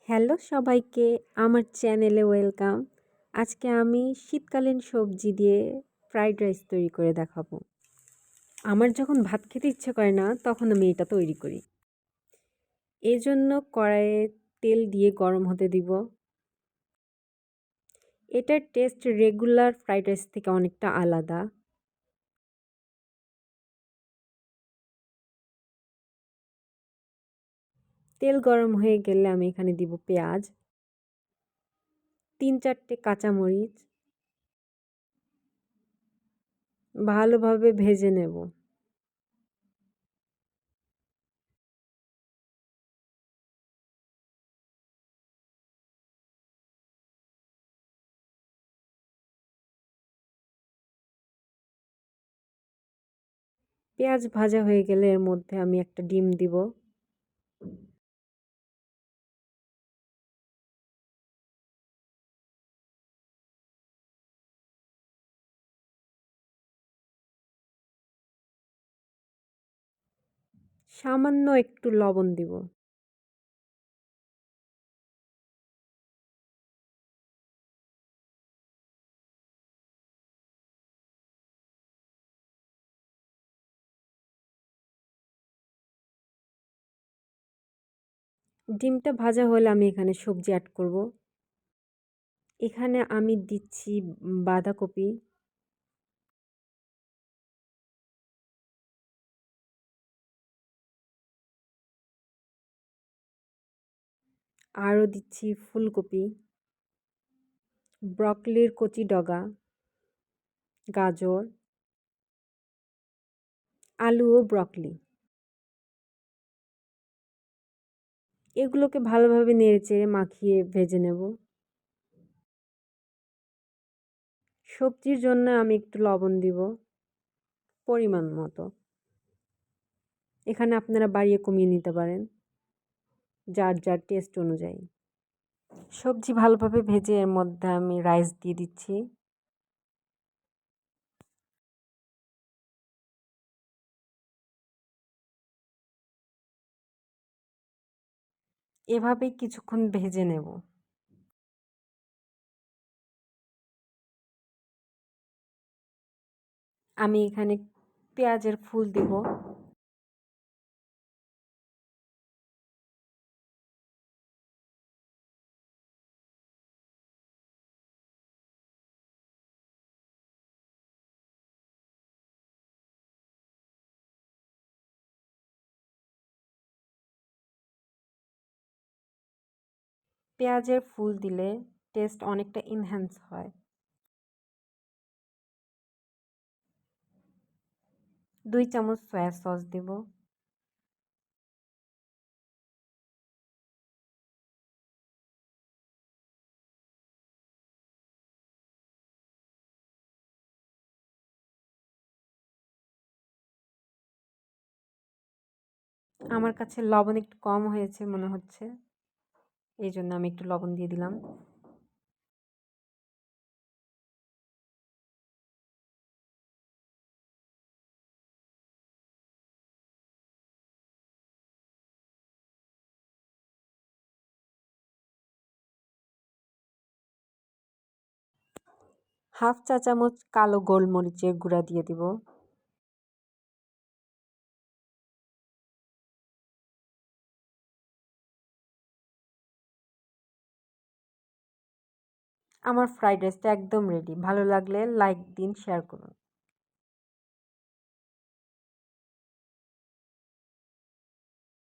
Hello সবাইকে, আমার চ্যানেলে ওয়েলকাম। আজকে আমি শীতকালীন সবজি দিয়ে ফ্রাইড রাইস তৈরি করে দেখাবো। আমার যখন ভাত খেতে ইচ্ছে করে না তখন আমি এটা তৈরি করি। এই জন্য কড়াইয়ে তেল দিয়ে গরম হতে দিব। এটার টেস্ট রেগুলার ফ্রাইড রাইস থেকে অনেকটা আলাদা। তেল গরম হয়ে গেলে আমি এখানে দিব পেঁয়াজ, 3-4টে কাঁচামরিচ, ভালোভাবে ভেজে নেব। পেঁয়াজ ভাজা হয়ে গেলে এর মধ্যে আমি একটা ডিম দিব। সামান্য একটু লবণ দিব। ডিমটা ভাজা হলে আমি এখানে সবজি অ্যাড করব। এখানে আমি দিচ্ছি বাঁধাকপি, আরও দিচ্ছি ফুলকপি, ব্রকলির কচি ডগা, গাজর, আলু ও ব্রকলি। এগুলোকে ভালোভাবে নেড়েচেড়ে মাখিয়ে ভেজে নেব। সবজির জন্য আমি একটু লবণ দিব পরিমাণ মতো। এখানে আপনারা বাড়িয়ে কমিয়ে নিতে পারেন যার যার টেস্ট অনুযায়ী। সবজি ভালোভাবে ভেজে এর মধ্যে আমি রাইস দিয়ে দিচ্ছি। এভাবেই কিছুক্ষণ ভেজে নেব। আমি এখানে পেঁয়াজের ফুল দিব। পেঁয়াজের ফুল দিলে টেস্ট অনেকটা এনহ্যান্স হয়। 2 চামচ সয়া সস দেব। আমার কাছে লবণ একটু কম হয়েছে মনে হচ্ছে, এই জন্য আমি একটু লবণ দিয়ে দিলাম। হাফ চা চামচ কালো গোলমরিচের গুঁড়া দিয়ে দিব। আমার ফ্রাইড রাইসটা একদম রেডি। ভালো লাগলে লাইক দিন, শেয়ার করুন।